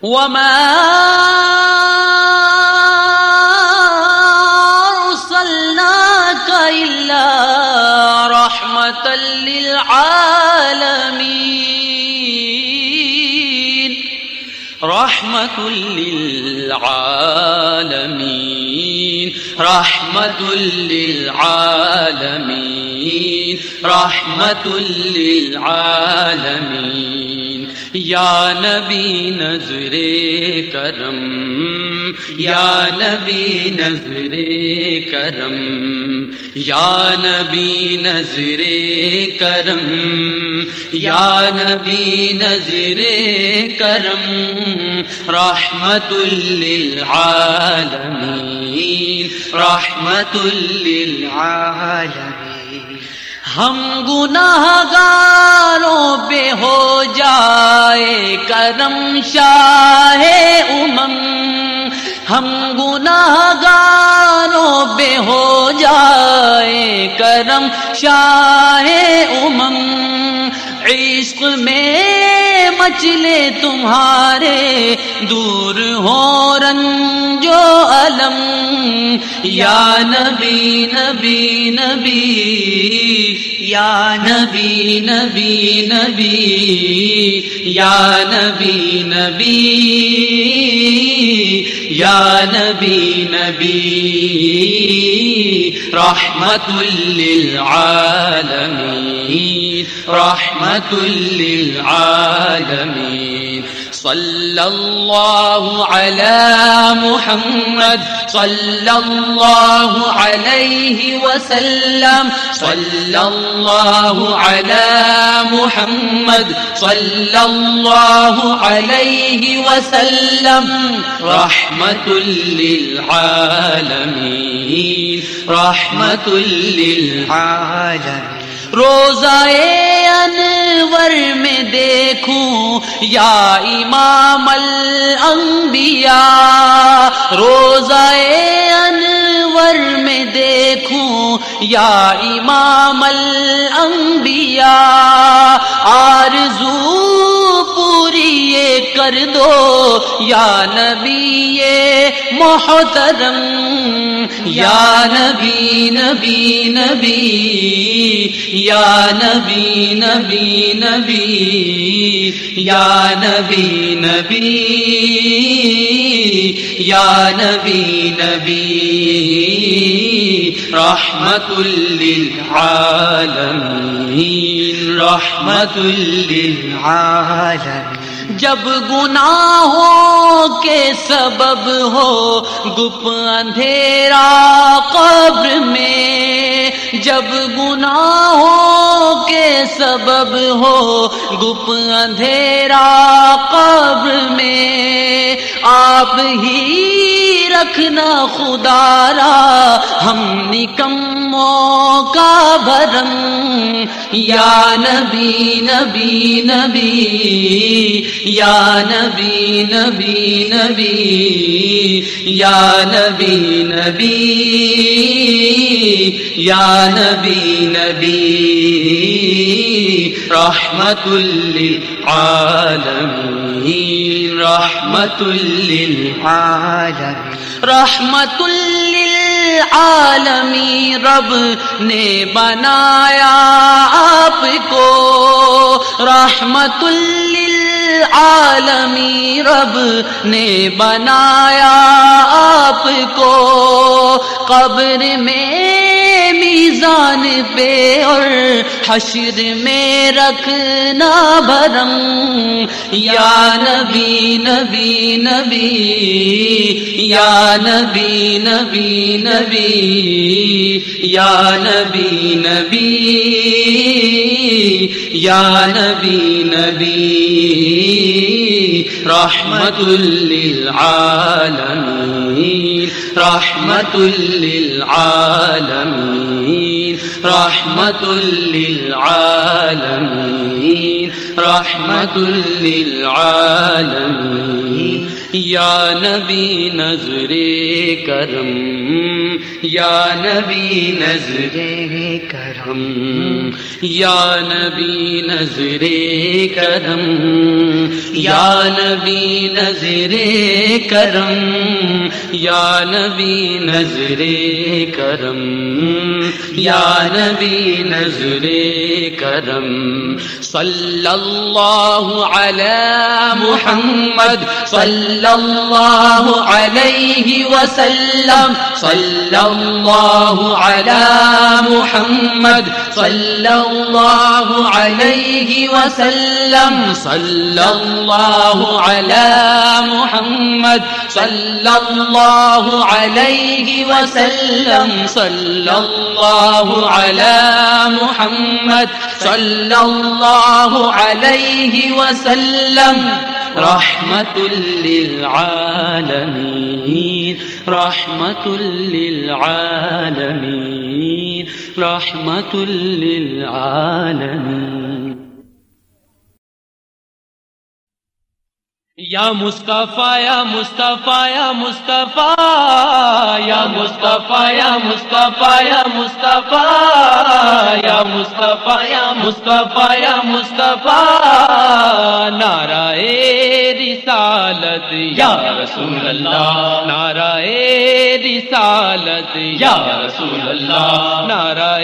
وما أرسلناك إلا رحمة للعالمين رحمة للعالمين رحمة للعالمين رحمة للعالمين یا نبی نظر کرم یا نبی نظر کرم یا نبی نظر کرم یا نبی نظر کرم رحمت للعالمین رحمت للعالمین ہم گناہگاروں پہ ہو جائے کرم شاہ امم ہم گناہگاروں پہ ہو جائے کرم شاہ امم عشق میں مچلے تمہارے دور ہو رنج و الم یا نبی نبی نبی یا نبی نبی نبی یا نبی نبی یا نبی نبی رحمت للعالمین رحمت للعالمین صلی اللہ علی محمد صلی اللہ علیہ وسلم صلی اللہ علی محمد صلی اللہ علیہ وسلم رحمت للعالمین رحمت للعالمین روزہ انور میں دیکھوں یا امام الانبیاء روزہ انور میں دیکھوں یا امام الانبیاء آرزو پوری یہ کر دو یا نبی محترم یا نبی نبی نبی یا نبی نبی نبی یا نبی نبی یا نبی نبی رحمت للعالمین رحمت للعالمین جب گناہوں کے سبب ہو گپ اندھیرا قبر میں جب گناہوں کے سبب ہو گپ اندھیرا قبر میں آپ ہی رکھنا خدا را ہم نکموں کا بھرم یا نبی نبی نبی یا نبی نبی نبی یا نبی نبی یا نبی نبی رحمت للعالمین رحمت للعالمین رحمت للعالمین رب نے بنایا آپ کو رحمت للعالمین رب نے بنایا آپ کو قبر میں میزان پہ اور حشر میں رکھنا بھرم یا نبی نبی نبی یا نبی نبی نبی یا نبی نبی یا نبی نبی رحمت للعالمین رحمت للعالمین رحمت للعالمین رحمت للعالمین یا نبی نظر کرم، یا نبی نظر کرم، یا نبی نظر کرم، یا نبی نظر کرم، یا نبی نظر کرم، یا نبی نظر کرم، صلی اللہ علی محمد صلی اللہ علیہ وسلم، صلی اللہ علی محمد صلی اللہ علیہ وسلم، صلی اللہ علی محمد صلی اللہ علیہ وسلم، صلی اللہ علی محمد صلی اللہ علیہ وسلم، رحمت للعالمین، رحمت للعالمین، رحمت للعالمین۔ یا مصطفیٰ یا مصطفیٰ یا مصطفیٰ یا مصطفیٰ یا مصطفیٰ یا مصطفیٰ یا مصطفیٰ یا مصطفیٰ یا مصطفیٰ، نعرہ رسالت یا رسول اللہ، نعرہ رسالت یا رسول اللہ، نعرہ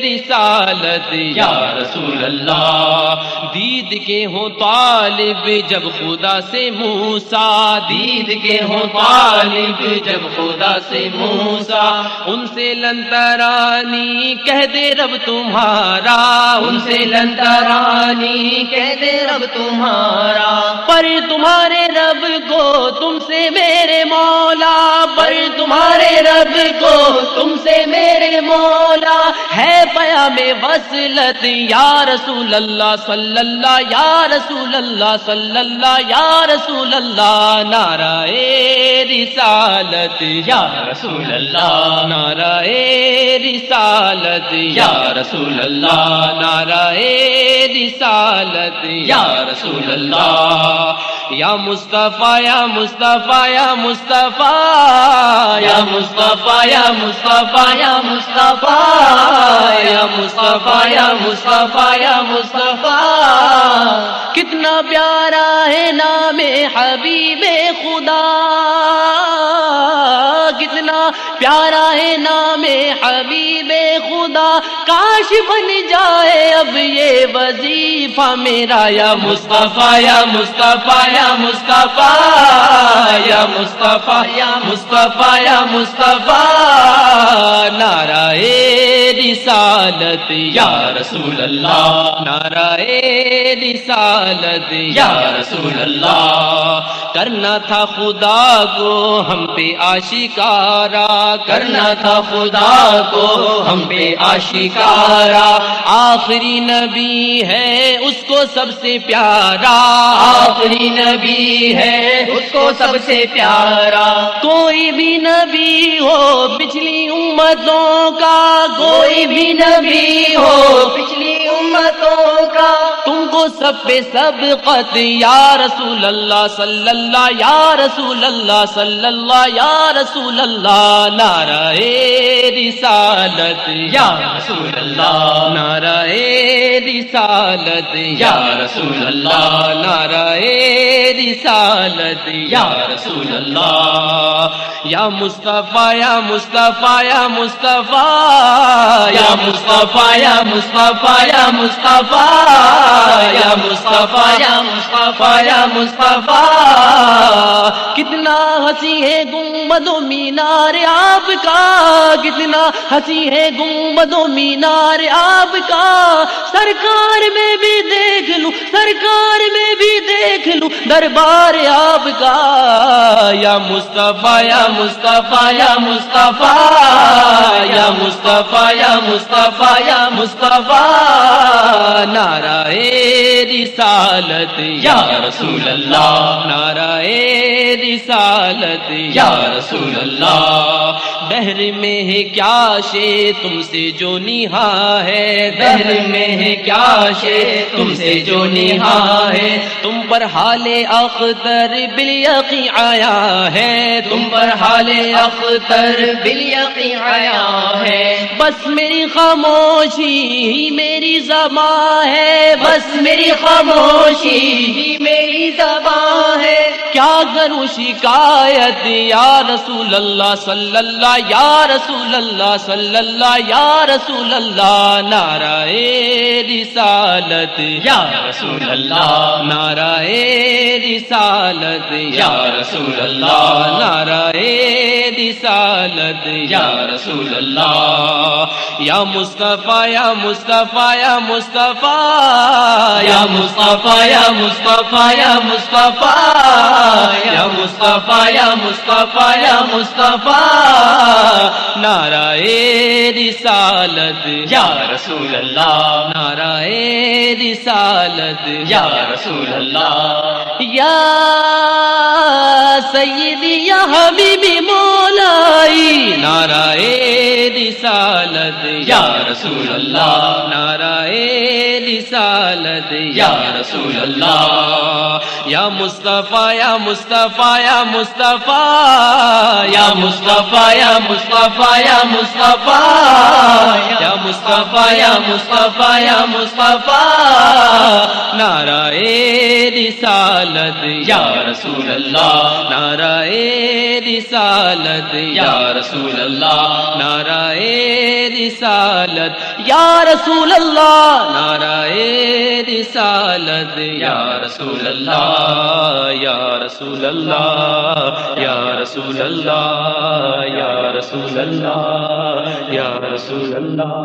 رسالت یا رسول اللہ۔ دید کے ہوں طالب جب خدا سے موسیٰ، دید کے ہوں طالب جب خدا سے موسیٰ، ان سے لن ترانی کہہ دے رب تمہارا، ان سے لن ترانی کہہ دے رب تمہارا، پر تمہارے رب کو تم سے میرے مولا، پر تمہارے رب کو تم سے میرے مولا، ہے پیام وصلت یا رسول اللہ صلی اللہ، یا رسول اللہ صلی اللہ، یا رسول اللہ، نعرہ رسالت یا رسول اللہ، نعرہ رسالت یا رسول اللہ، نعرہ رسالت یا رسول اللہ۔ یا مصطفیٰ یا مصطفیٰ یا مصطفیٰ یا مصطفیٰ یا مصطفیٰ یا مصطفیٰ یا مصطفیٰ یا مصطفیٰ یا مصطفیٰ، کتنا پیارا ہے نام حبیب خدا، کتنا پیارا ہے نام حبیب خدا، کاش بن جائے اب یہ وظیفہ میرا، یا مصطفیٰ یا مصطفیٰ یا مصطفیٰ یا مصطفیٰ یا مصطفیٰ یا مصطفیٰ، نعرہ رسالت یا رسول اللہ، نعرہ رسالت یا رسول اللہ۔ کرنا تھا خدا کو ہم پہ آشکارا، کرنا تھا خدا کو ہم پہ آشکارا، آخری نبی ہے اس کو سب سے پیارا، آخری نبی ہے اس کو سب سے پیارا، کوئی بھی نبی ہو پچھلی امتوں کا، کوئی بھی نبی ہو پچھلی امتوں کا، تم کو سب پہ سبقت یا رسول اللہ صلی اللہ، یا رسول اللہ صلی اللہ، یا رسول اللہ، نعرہ رسالت یا رسول اللہ، نعرہ رسالت یا رسول اللہ، نعرہ رسالت یا رسول اللہ۔ یا مصطفیٰ یا مصطفیٰ یا مصطفیٰ یا مصطفیٰ یا مصطفیٰ یا مصطفیٰ یا مصطفیٰ یا مصطفیٰ یا مصطفیٰ، کتنا ہنسی ہے گنبد و مینار آپ کا، کتنا ہنسی ہے گنبد و مینار آپ کا، سرکار میں بھی دیکھ لوں، سرکار میں بھی دیکھ لوں دربار آپ کا، یا مصطفیٰ یا مصطفیٰ یا مصطفیٰ یا مصطفیٰ یا مصطفیٰ یا مصطفیٰ، نعرہ رسالت یا رسول اللہ، نعرہ رسالت یا رسول اللہ۔ دہر میں ہے کیا شے تم سے جو نہا ہے، دہر میں ہے کیا تلاش تم سے جو نہا ہے، تم پر حال اختر بالیقین آیا ہے، تم پر حال اختر بالیقین آیا ہے۔ بس میری خاموشی ہی میری زبان ہے، بس میری خاموشی ہی میری زبان ہے، کیا کروں شکایت یا رسول اللہ صلی اللہ، یا رسول اللہ صلی اللہ، یا رسول اللہ، نعرہ رسالت یا رسول اللہ، نعرہ رسالت یا رسول اللہ، نعرہ رسالت یا رسول اللہ، یا مصطفیٰ یا مصطفیٰ یا مصطفیٰ، یا مصطفیٰ یا مصطفیٰ یا مصطفیٰ، یا مصطفیٰ یا مصطفیٰ یا مصطفیٰ، نعرہ رسالت یا رسول اللہ، نعرہ رسالت یا رسول اللہ، یا سیدی یا حبیبی مولائی، نعرہ رسالت یا رسول اللہ، نعرہ رسالت یا رسول اللہ، یا مصطفیٰ یا مصطفیٰ یا مصطفیٰ، یا مصطفیٰ یا مصطفیٰ یا مصطفیٰ، یا مصطفیٰ یا مصطفیٰ یا مصطفیٰ، نعرہ رسالت یا رسول اللہ، نعرہ رسالت یا رسول اللہ، نعرہ رسالت یا رسول اللہ، نعرہ رسالت یا رسول اللہ، یا رسول اللہ، یا رسول اللہ، یا رسول اللہ، یا رسول اللہ۔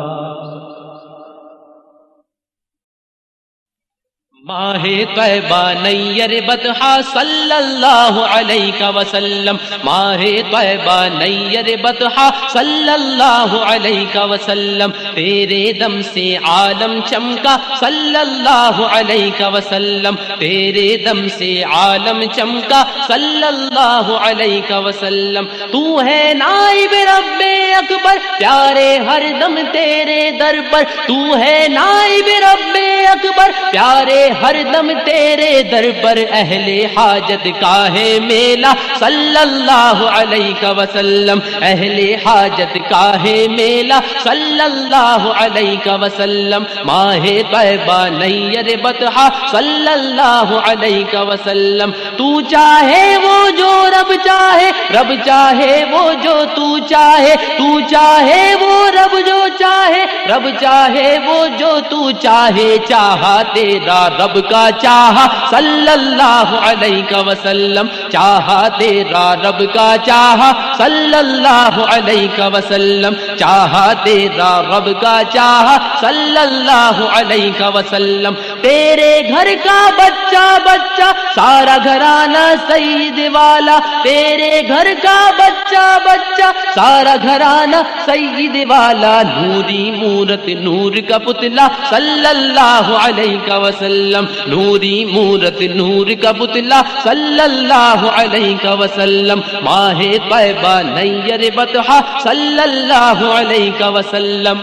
ماہ طیبہ نیر بطحہ صلی اللہ علیہ وسلم، ماہ طیبہ نیر بطحہ صلی اللہ علیہ وسلم، تیرے دم سے عالم چمکا صلی اللہ علیہ وسلم، تیرے دم سے عالم چمکا صلی اللہ علیہ وسلم، تو ہے نائب رب اکبر، پیارے ہر دم تیرے در پر، تو ہے نائب رب اکبر، پیارے ہر دم تیرے در پر، اہل حاجت کا ہے میلہ صلی اللہ علیہ وسلم، اہل حاجت کا ہے میلہ صلی اللہ علیہ وسلم، ماہ طیبہ نیر بطحہ صلی اللہ علیہ وسلم، تو چاہے وہ جو رب چاہے، رب چاہے وہ جو تو چاہے، تو چاہے وہ رب جو چاہے، رب چاہے وہ جو تو چاہے، چاہا تیرا رب کا چاہا صلی اللہ علیہ وسلم، چاہا تیرا رب کا چاہا صلی اللہ علیہ وسلم، چاہا تیرا رب کا چاہا صلی اللہ علیہ وسلم، تیرے گھر کا بچہ بچہ سارا گھرانہ سید والا، تیرے گھر کا بچہ بچہ سارا گھرانہ سید والا، نوری مورت نور کا پتلا صلی اللہ علیہ وسلم، نوری مورت نور کا پتلا صلی اللہ علیہ وسلم، ماہ طیبہ نیر بطحہ صلی اللہ علیہ وسلم،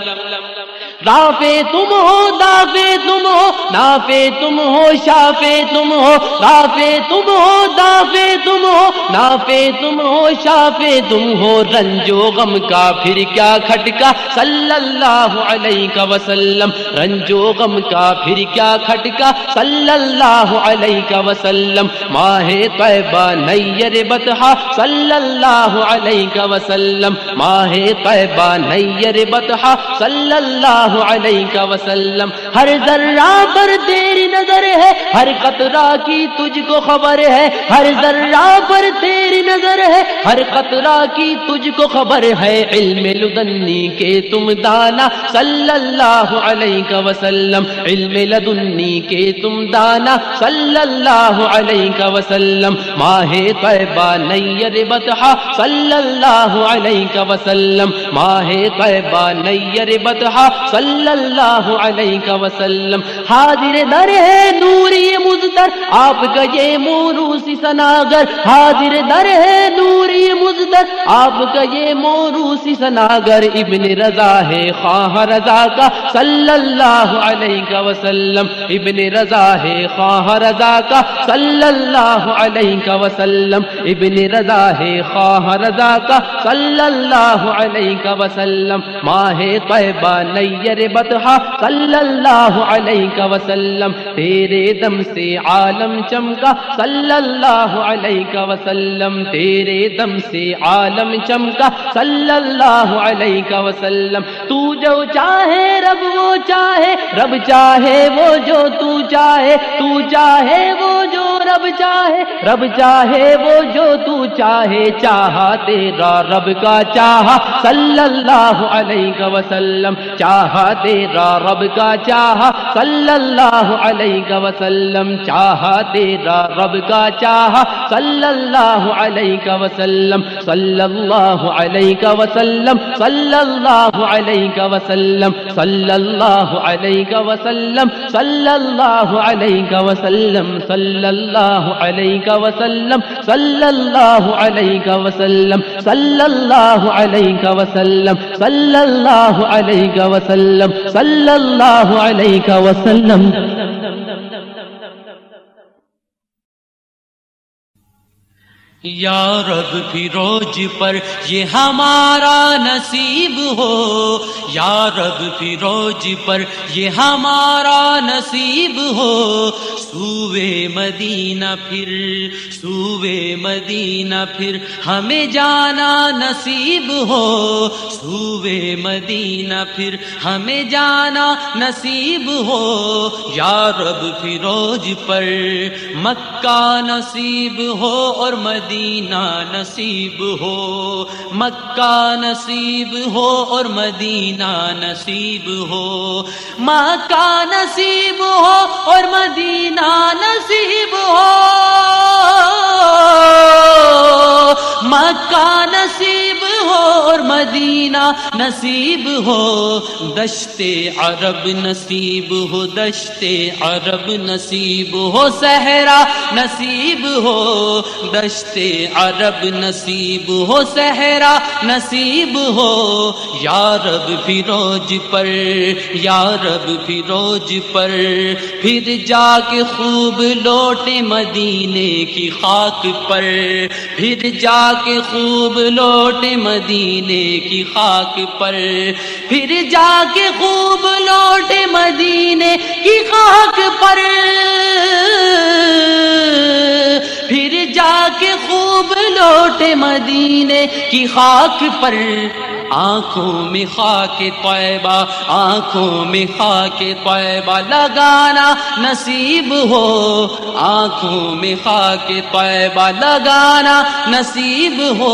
رافع تم ہو دافع تم ہو، نافع تم ہو شافع تم ہو، رافع تم ہو دافع تم ہو، نافع تم ہو شافع تم ہو، رنج و غم کا پھر کیا کھٹکا صلی اللہ علیہ وسلم، رنج و غم کا پھر کیا کھٹکا صلی اللہ علیہ وسلم، ماہ طیبہ نیر بطحہ صلی اللہ علیہ وسلم، ماہ طیبہ نیر بطحہ صلی اللہ علیہ وسلم، ہر ذرہ پر تیری نظر ہے، ہر قطرہ کی تجھ کو خبر ہے، ہر ذرہ پر تیری نظر ہے، ہر قطرہ کی تجھ کو خبر ہے، علم لدنی کے تم دانا صلی اللہ علیہ وسلم، علم لدنی کے تم دانا صلی اللہ علیہ وسلم، ماہ طیبہ نیر بطحہ صلی اللہ علیہ وسلم، ماہ طیبہ نیر بطحہ صلی صلی اللہ علیہ وسلم حاضر در ہے نوری مزدر آپ کا یہ موروثی سناگر حاضر در ہے نوری مزدر آپ کا یہ موروثی سناگر ابن رضا ہے خواہ رضا کا صلی اللہ علیہ وسلم ابن رضا ہے خواہ رضا کا صلی اللہ علیہ وسلم ابن رضا ہے خواہ رضا کا صلی اللہ علیہ وسلم ماہ طیبہ نیر بطحہ صلی اللہ علیہ وسلم تیرے دم سے عالم چمکا صلی اللہ علیہ وسلم تیرے دم سے عالم چمکا صلی اللہ علیہ وسلم تو جو چاہے رب وہ چاہے رب چاہے وہ جو تو چاہے تو چاہے وہ جو رب چاہے رب چاہے وہ جو تو چاہے چاہا تیرا رب کا چاہا صلی اللہ علیہ وسلم چاہا تیرا رب کا چاہا صلی اللہ علیہ وسلم چاہا تیرا رب کا چاہا صلی اللہ علیہ وسلم صلی اللہ علیہ وسلم صلی اللہ علیہ وسلم صلی اللہ علیہ وسلم صلی اللہ علیہ وسلم صلی اللہ علیہ وسلم صلی اللہ علیہ وسلم صلی اللہ علیہ وسلم صلی اللہ علیہ وسلم صلی اللہ علیہ وسلم یا رب فیروز پر یہ ہمارا نصیب ہو یا رب فیروز پر یہ ہمارا نصیب ہو سوئے مدینہ پھر ہمیں جانا نصیب ہو سوئے مدینہ پھر ہمیں جانا نصیب ہو یا رب فیروز پر مکہ نصیب ہو اور مدینہ نصیب ہو مکہ نصیب ہو اور مدینہ نصیب ہو مکہ نصیب ہو اور مدینہ نصیب ہو مکہ نصیب ہو اور مدینہ نصیب ہو دشت عرب نصیب ہو دشت عرب نصیب ہو صحرا نصیب ہو دشت عرب نصیب ہو صحرا نصیب ہو یا رب فیروز پر یا رب فیروز پر پھر جا کے خوب لوٹے مدینے کی خاک پر پھر جا کے خوب لوٹے مدینے کی خاک پر پھر جا کے خوب لوٹے مدینے کی خاک پر پھر جا کے خوب لوٹے مدینے کی خاک پر آنکھوں میں خاک طیبہ آنکھوں میں خاک طیبہ لگانا نصیب ہو آنکھوں میں خاک طیبہ لگانا نصیب ہو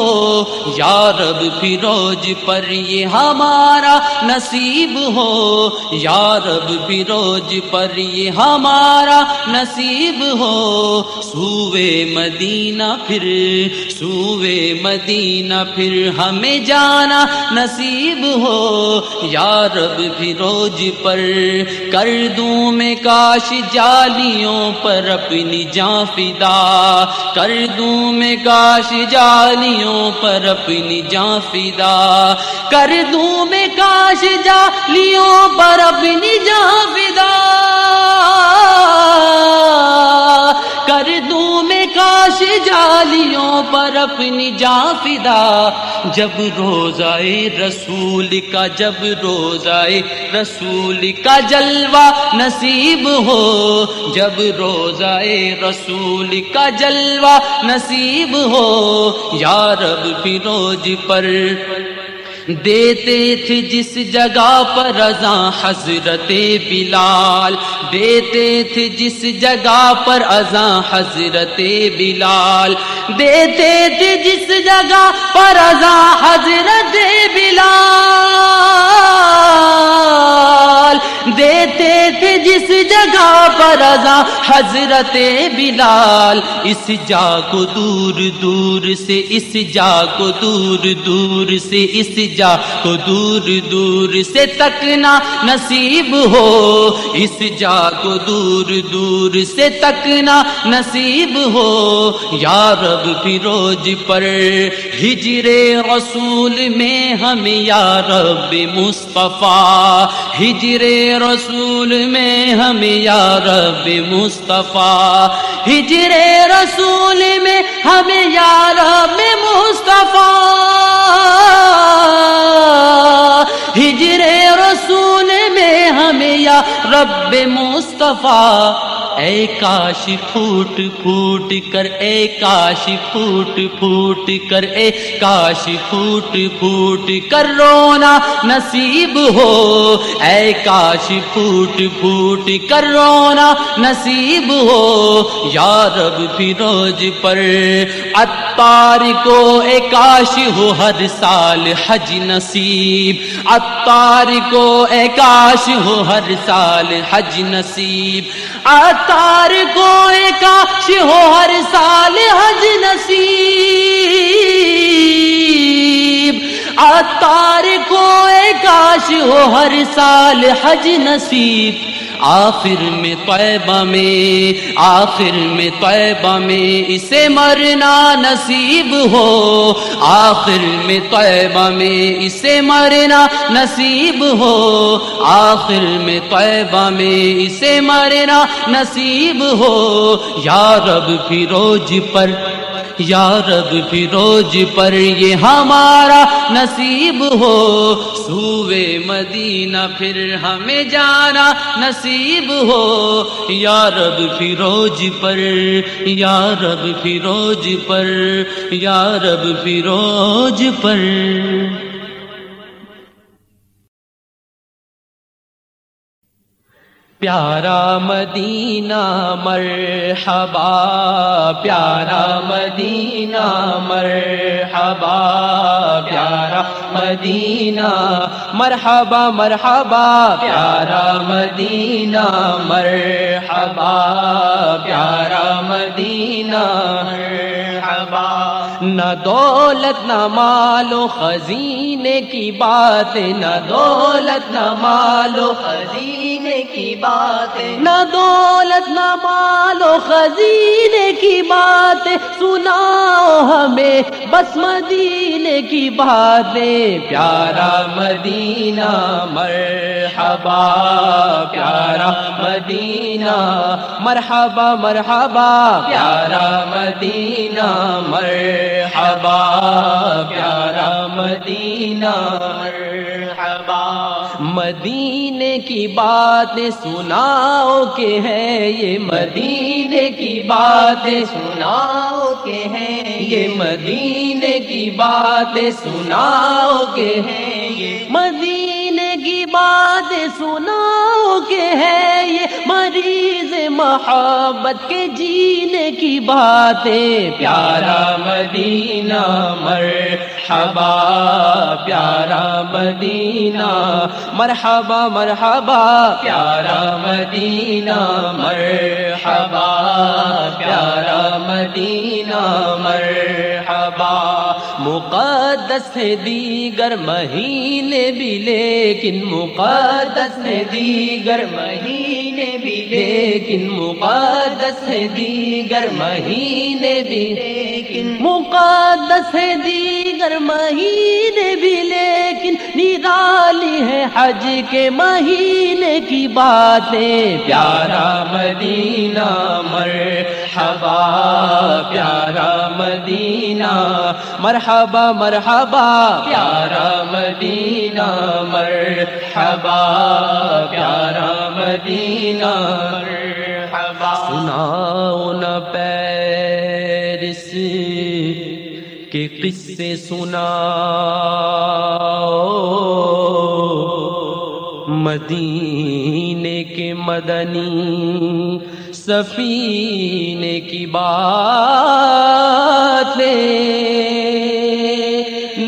یا رب فیروز پر یہ ہمارا نصیب ہو یا رب فیروز پر یہ ہمارا نصیب ہو سوئے مدینہ پھر ہمیں جانا نصیب ہو یا رب فیروز پر کر دوں میں کاش جالیوں پر اپنی جاں فدا کر دوں میں کاش جالیوں پر اپنی جاں فدا کر دوں میں کاش جالیوں پر اپنی جاں فدا کر دوں میں کاش جالیوں پر اپنی جاں فدا جب روزائے رسول کا جب روزائے رسول کا جلوہ نصیب ہو جب روزائے رسول کا جلوہ نصیب ہو یا رب فیروز پر دیتے تھے جس جگہ پر اذاں حضرت بلال دیتے تھے جس جگہ پر اذاں حضرت بلال دیتے تھے جس جگہ پر اذاں حضرت بلال دیتے تھے جس جگہ پر اذان حضرت بلال، اس جا کو دور دور سے، اس جا کو دور دور سے، اس جا کو دور دور سے تکنا نصیب ہو، اس جا کو دور دور سے تکنا نصیب ہو، یا رب فیروز پر ہجر رسول میں ہمیں یا رب مصطفیٰ، ہجر رسول میں ہمیں یا رب مصطفیٰ، ہجر رسول میں ہمیں یا رب مصطفیٰ، ہجر رسول میں ہمیں یا رب مصطفیٰ، اے کاش پھوٹ پھوٹ کر، اے کاش پھوٹ پھوٹ کر، اے کاش پھوٹ پھوٹ کر رونا نصیب ہو، اے کاش پھوٹ پھوٹ کر رونا نصیب ہو، یا رب فیروز پر عطار کو اے کاش ہو ہر سال حج نصیب، عطار کو اے کاش ہو ہر سال حج نصیب، عطار کو اے کاش ہو ہر سال حج نصیب، عطار کو اے کاش ہو ہر سال حج نصیب، آخر میں طیبہ میں، آخر میں طیبہ میں اسے مرنا نصیب ہو، آخر میں طیبہ میں اسے مرنا نصیب ہو، آخر میں طیبہ میں اسے مرنا نصیب ہو، یا رب فیروز پر، یا رب فیروز پر یہ ہمارا نصیب ہو، سوئے مدینہ پھر ہمیں جانا نصیب ہو، یا رب فیروز پر، یا رب فیروز پر، یا رب فیروز پر۔ پیارا مدینہ مرحبا، پیارا مدینہ مرحبا، پیارا مدینہ مرحبا مرحبا، پیارا مدینہ مرحبا، پیارا مدینہ مرحبا، نہ دولت نہ مال و خزینے کی بات، نہ دولت نہ مال و خزینے کی بات، نہ دولت نہ مال و خزینے کی بات، سناؤ ہمیں بس مدینے کی باتیں، پیارا مدینہ مرحبا، پیارا مدینہ مرحبا مرحبا، پیارا مدینہ مرحبا، پیارا مدینہ مرحبا، مدینے کی باتیں سناؤ کہ ہے یہ، مدینے کی باتیں سناؤ کہ ہے یہ، مدینے کی باتیں سناؤ کہ ہے یہ، مدینے کی باتیں سناؤ کہ ہے یہ، مریض محبت کے جینے کی باتیں، پیارا مدینہ مرحبا، پیارا مدینہ مرحبا مرحبا، پیارا مدینہ مرحبا، پیارا مدینہ مرحبا، مقدس ہے دیگر مہینے بھی لیکن، مقدس ہے دیگر مہینے بھی لیکن، مقدس ہے دیگر مہینے بھی لیکن، مقدس ہے دیگر مہینے بھی لیکن، نرالی ہے حج کے مہینے کی باتیں، پیارا مدینہ مرحبا، پیارا مدینہ مرحبا مرحبا، پیارا مدینہ مرحبا، پیارا مدینہ مرحبا، سناؤ نہ پیرس کے قصے سناؤ، مدینے کے مدنی سفینے کی باتیں،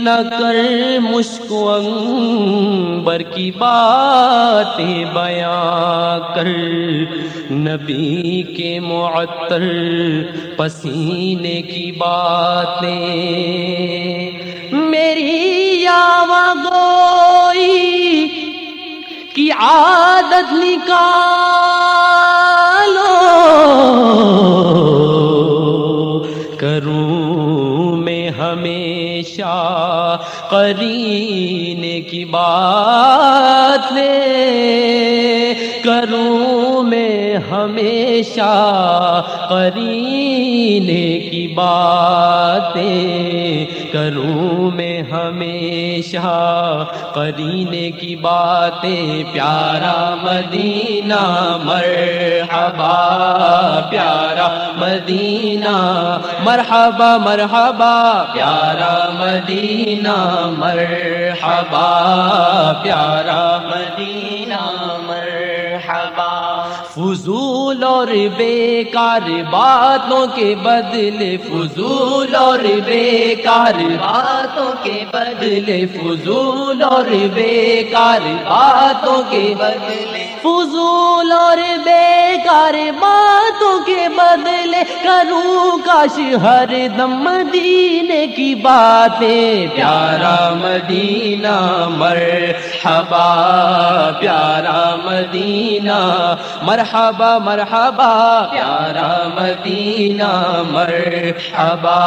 نہ کر مشک و عنبر کی باتیں بیان کر، نبی کے معطر پسینے کی باتیں، میری آواگوئی کی عادت نکالو، کروں میں ہمیشہ قرینے کی باتیں، کروں میں ہمیشہ قرینے کی باتیں، کروں میں ہمیشہ قرینے کی باتیں، پیارا مدینہ مرحبا، پیارا مدینہ مرحبا مرحبا، پیارا مدینہ مرحبا، پیارا مدینہ مرحبا۔ فضول اور بیکار باتوں کے بدلے، فضول اور بیکار باتوں کے بدلے، فضول اور بیکار باتوں کے بدلے، فضول اور بیکار باتوں کے بدلے، کروں کاش ہر دم مدینے کی باتیں، پیارا مدینہ مرحبا، پیارا مدینہ مرحبا مرحبا، پیارا مدینہ مرحبا،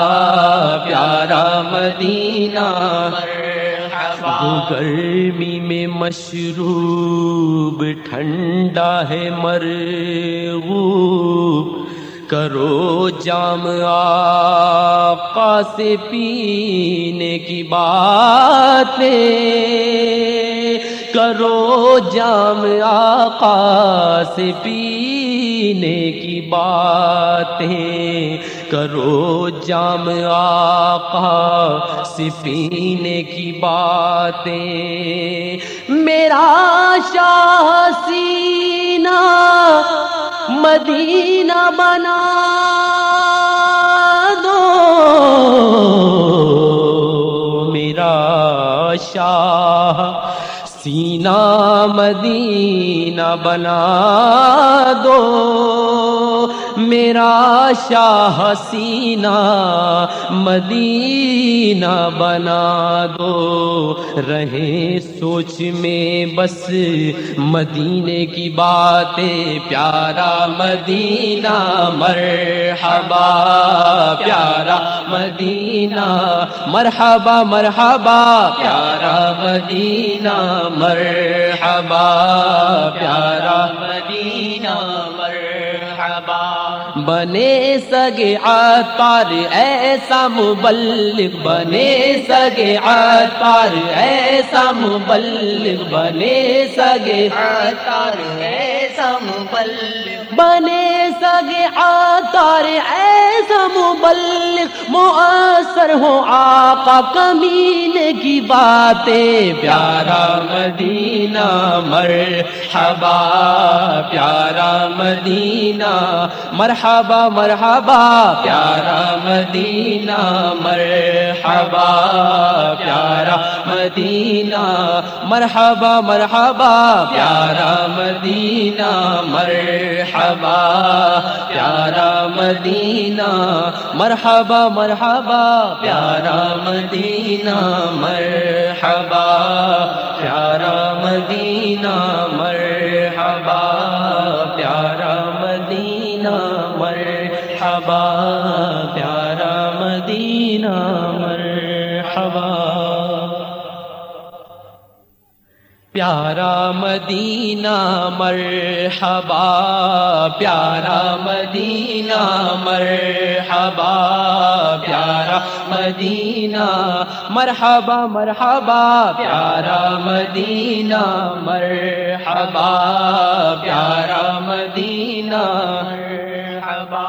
پیارا مدینہ مرحبا۔ وہ گرمی میں مشروب ٹھنڈا ہے مرغوب، کرو جام آقا سے پینے کی باتیں، کرو جام آقا سے پینے کی باتیں، کرو جام آقا سے پینے کی باتیں، میرا شاہ سینہ مدینہ بنا دو، میرا شاہ سینہ مدینہ بنا دو، میرا شاہ سینہ مدینہ بنا دو، رہے سوچ میں بس مدینے کی باتیں، پیارا مدینہ مرحبا، پیارا مدینہ مرحبا مرحبا، پیارا مدینہ مرحبا، پیارا مدینہ مرحبا۔ بنے سگے عطار ایسا مبلغ، بنے سگے عطار ایسا مبلغ، بنے سگے عطار ایسا مبلغ، بنے سگے عطار ایسا مبلغ، مؤثر ہو آقا کمینے کی باتیں، پیارا مدینہ مرحبا، پیارا مدینہ مرحبا مرحبا، پیارا مدینہ مرحبا، پیارا مدینہ مرحبا مرحبا، پیارا مدینہ مرحبا، پیارا مدینہ مرحبا مرحبا، پیارا مدینہ مرحبا، پیارا مدینہ مرحبا، پیارا مدینہ مرحبا، پیارا مدینہ مرحبا، پیارا مدینہ مرحبا، پیارا مدینہ مرحبا، پیارا مدینہ مرحبا مرحبا، پیارا مدینہ مرحبا، پیارا مدینہ مرحبا۔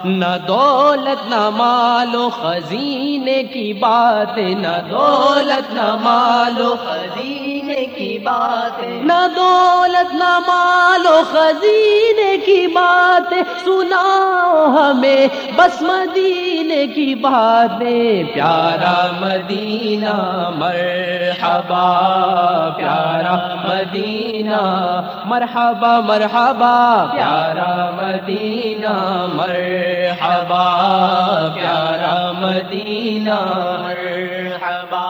نہ دولت نہ مال و خزینے کی بات، نہ دولت نہ مال و خزینے کی باتیں، نہ دولت نہ مال و خزینے کی باتیں، سناؤ ہمیں بس مدینے کی باتیں۔ پیارا مدینہ مرحبا، پیارا مدینہ مرحبا مرحبا، پیارا مدینہ مرحبا، پیارا مدینہ مرحبا۔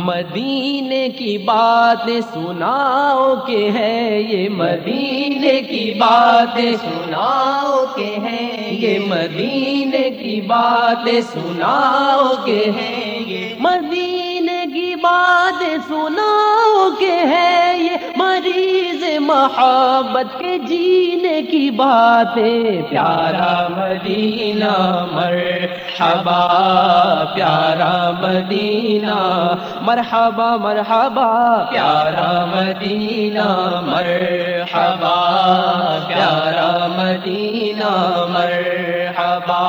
مدینے کی باتیں سناؤ کہ ہے یہ، مدینے کی باتیں سناؤ کہ ہے یہ، مدینے کی باتیں سناؤ کہ ہے یہ، مدینے کی باتیں سناؤ کہ ہے یہ، مریض محبت کے جینے کی باتیں۔ پیارا مدینہ مرحبا، پیارا مدینہ مرحبا مرحبا، پیارا مدینہ مرحبا، پیارا مدینہ مرحبا۔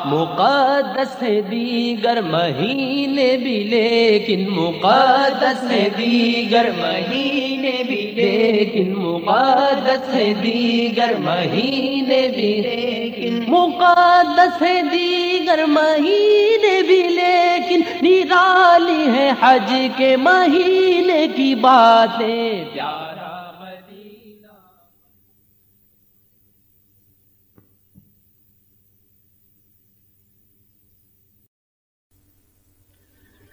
مقدس ہے دیگر مہینے بھی لیکن، مقدس ہے دیگر مہینے بھی لیکن، مقدس ہے دیگر مہینے بھی لیکن، مقدس ہے دیگر مہینے بھی لیکن، نرالی ہے حج کے مہینے کی باتیں۔ پیارا مدینہ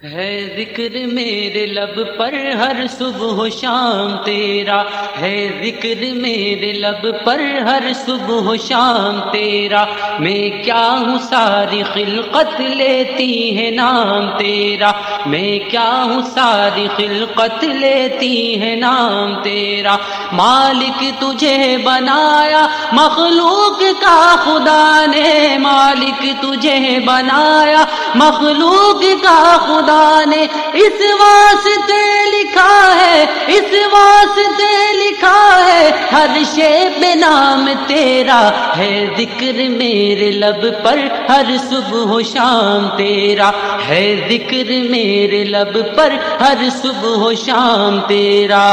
ہے ذکر میرے لب پر ہر صبح و شام تیرا، ہے ذکر میرے لب پر ہر صبح و شام تیرا، میں کیا ہوں ساری خلقت لیتی ہے نام تیرا، میں کیا ہوں ساری خلقت لیتی ہے نام تیرا۔ مالک تجھے بنایا مخلوق کا خدا نے، مالک تجھے بنایا مخلوق کا خدا نے، اس واسطے لکھا ہے، اس واسطے لکھا ہے، ہر شے پہ نام تیرا، ہے ذکر میرے لب پر ہر صبح و شام تیرا، ہے ذکر میرے لب پر ہر صبح و شام تیرا۔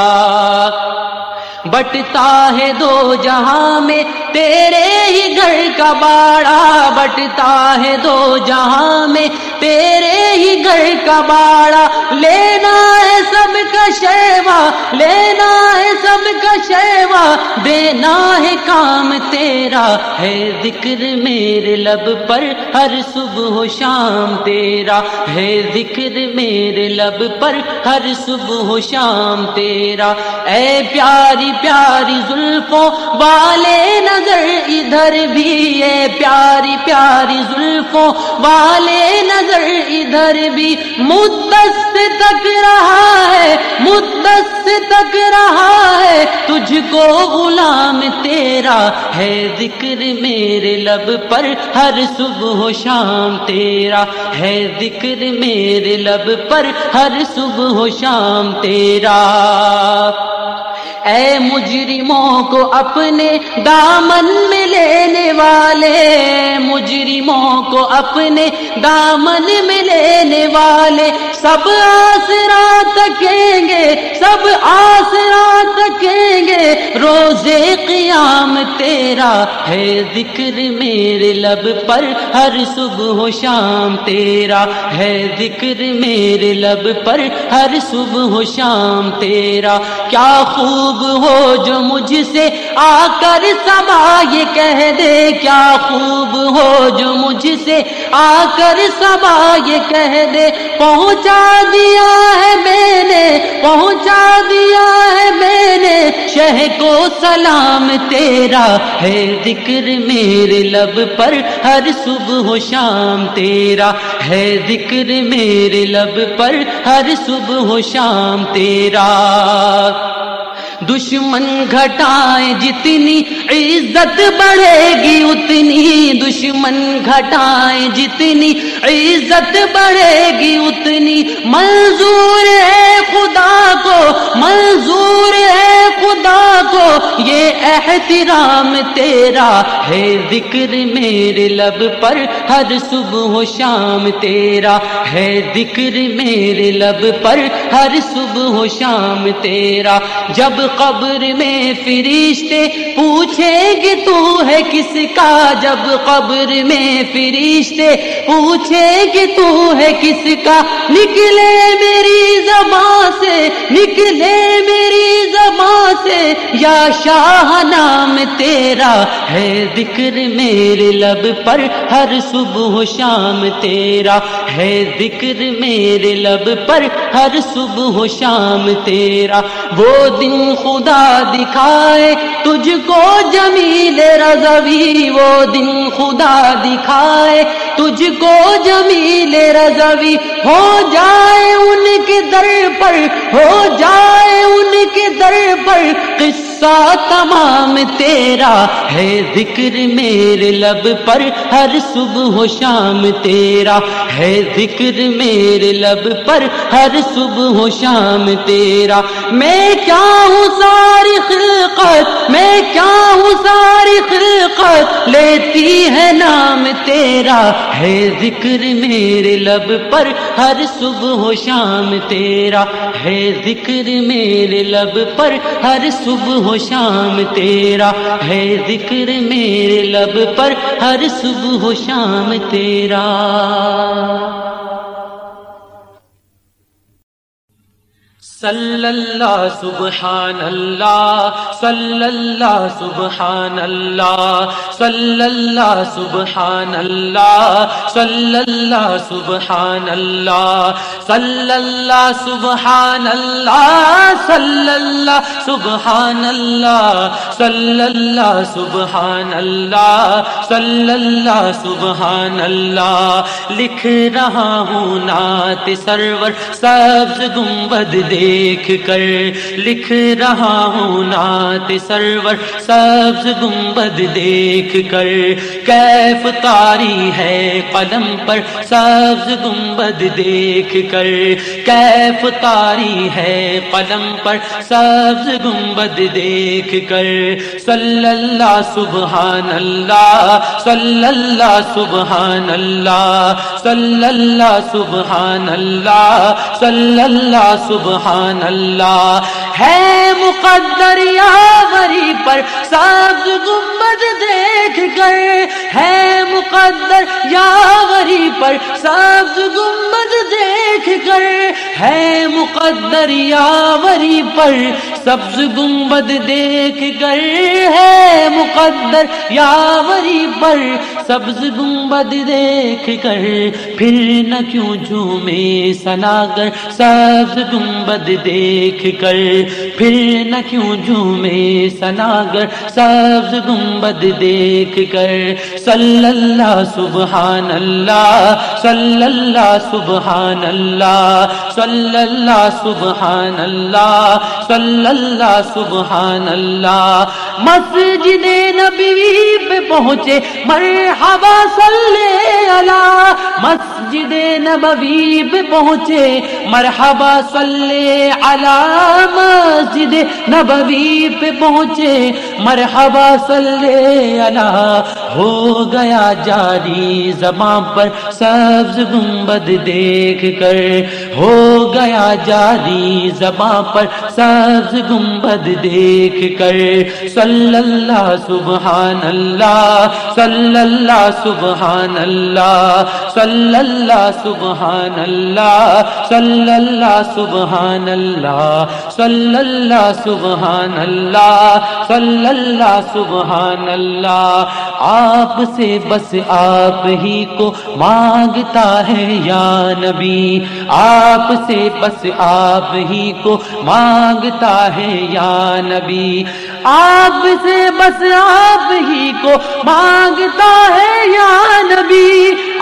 بٹتا ہے دو جہاں میں تیرے ہی گھر کا باڑا، بٹتا ہے دو جہاں میں تیرے ہی گھر کا باڑا، لینا ہے سب کا شیوا، لینا ہے سب کا شیوا، دینا ہے کام تیرا، ہے ذکر میرے لب پر ہر صبح و شام تیرا، ہے ذکر میرے لب پر ہر صبح و شام تیرا۔ اے پیاری پیاری زلفوں والے نظر ادھر بھی، اے پیاری پیاری زلفوں والے نظر ادھر بھی، مدت سے تک رہا ہے، مدت سے تک رہا ہے، تجھ کو غلام تیرا، ہے ذکر میرے لب پر ہر صبح و شام تیرا، ہے ذکر میرے لب پر ہر صبح و شام تیرا۔ اے مجرموں کو اپنے دامن میں لینے والے، مجرموں کو اپنے دامن میں لینے والے، سب آسرا تکیں گے، سب آسرا تکیں گے، روزے قیام تیرا، ہے ذکر میرے لب پر ہر صبح و شام تیرا، ہے ذکر میرے لب پر ہر صبح و شام تیرا۔ کیا خوب ہو جو مجھ سے آ کر صبا یہ کہہ دے، کیا خوب ہو جو مجھ سے آ کر صبا یہ کہہ دے، پہنچا دیا ہے میں نے، پہنچا دیا ہے میں نے، شہ کو سلام تیرا، ہے ذکر میرے لب پر ہر صبح و شام تیرا، ہے ذکر میرے لب پر ہر صبح و شام تیرا۔ دشمن گھٹائیں جتنی عزت بڑھے گی اتنی، دشمن گھٹائیں جتنی عزت بڑھے گی اتنی منظور ہے خدا کو، منظور ہے خدا کو یہ احترام تیرا ہے ذکر میرے لب پر ہر صبح و شام تیرا ہے ذکر میرے لب پر ہر صبح و شام تیرا جب قبر میں فرشتے پوچھیں گے تو ہے کس کا جب قبر میں فرشتے پوچھیں گے تو ہے کس کا نکلے میری زبان سے نکلے میری زبان سے یا شاہ نام تیرا ہے ذکر میرے لب پر ہر صبح و شام تیرا ہے ذکر میرے لب پر ہر صبح و شام تیرا وہ دن خدا دکھائے تجھ کو جمیل رضوی وہ دن خدا دکھائے تجھ کو جمیل رضوی ہو جائے ان کے در پر ہو جائے ان کے در پر قصہ تمام تیرا ہے ذکر میرے لب پر ہر صبح و شام تیرا ہے ذکر میرے لب پر ہر صبح و شام تیرا میں کیا ہوں ساری خلقت میں کیا ہوں ساری خلقت لیتی ہے نام تیرا ہے ذکر میرے لب پر ہر صبح و شام تیرا ہے ذکر میرے لب پر ہر صبح و شام تیرا ہے ذکر میرے لب پر ہر صبح و شام تیرا صلی اللہ سبحان اللہ صلی اللہ سبحان اللہ صلی اللہ سبحان اللہ صلی اللہ سبحان اللہ صلی اللہ سبحان اللہ صلی اللہ سبحان اللہ صلی اللہ سبحان اللہ صلی اللہ سبحان اللہ لکھ رہا ہوں نعت سرور سبز گنبد دیکھ کر لکھ رہا ہوں نعت سرور سبز گنبد دیکھ کر کیف طاری ہے قلم پر سبز گنبد دیکھ کر کیف طاری ہے قلم پر سبز گنبد دیکھ کر صلی اللہ سبحان اللہ صلی اللہ سبحان اللہ صلی اللہ سبحان اللہ صلی اللہ سبحان اللہ ہے مقدر یاوری پر سبز گنبد دیکھ کر ہے مقدر یاوری پر سبز گنبد دیکھ کر ہے مقدر یاوری پر سبز گنبد دیکھ کر ہے مقدر یاوری پر سبز گنبد دیکھ کر پھر نہ کیوں جھومے ثناگر سبز گنبد دیکھ کر پھر نہ کیوں جھومے ثناگر سبز گنبد دیکھ کر صلی اللہ سبحان اللہ صلی اللہ سبحان اللہ صلی اللہ سبحان اللہ صلی اللہ سبحان اللہ مسجد نبوی پہ پہنچے مرحبا صلی اللہ مسجد نبوی پہ پہنچے مرحبا صلی اللہ مسجد نبوی پہ پہنچے مرحبا صلی اللہ ہو گیا جاری زباں پر سبز گنبد دیکھ کر ہو گیا جاری زباں پر سبز گنبد دیکھ کر صلی اللہ سبحان اللہ صلی اللہ سبحان اللہ صلی اللہ سبحان اللہ صلی اللہ سبحان اللہ صلی اللہ سبحان اللہ صلی اللہ سبحان اللہ آپ سے بس آپ ہی کو مانگتا ہے یا نبی آپ سے بس آپ ہی کو مانگتا ہے یا نبی آپ سے بس آپ ہی کو مانگتا ہے یا نبی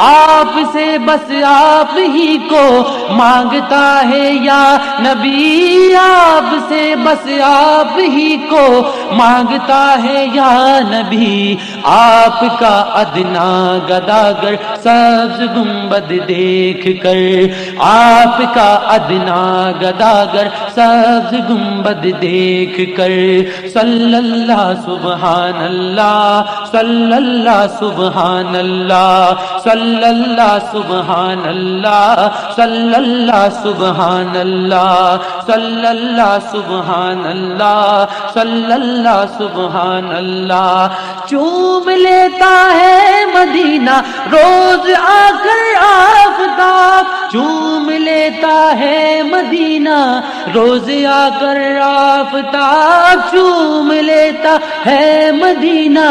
آپ سے بس آپ ہی کو مانگتا ہے یا نبی، آپ سے بس آپ ہی کو مانگتا ہے یا نبی، آپ کا ادنا گداگر سبز گنبد دیکھ کر، آپ کا ادنا گداگر سبز گنبد دیکھ کر، صلی اللہ سبحان اللہ، صلی اللہ سبحان اللہ، صلی اللہ سبحان اللہ، صلی اللہ سبحان اللہ، صلی اللہ سبحان اللہ، صلی اللہ سبحان اللہ۔ چوم لیتا ہے مدینہ روز آ کر آفتاب، چوم لیتا ہے مدینہ روز آ کر آفتاب، چوم لیتا ہے مدینہ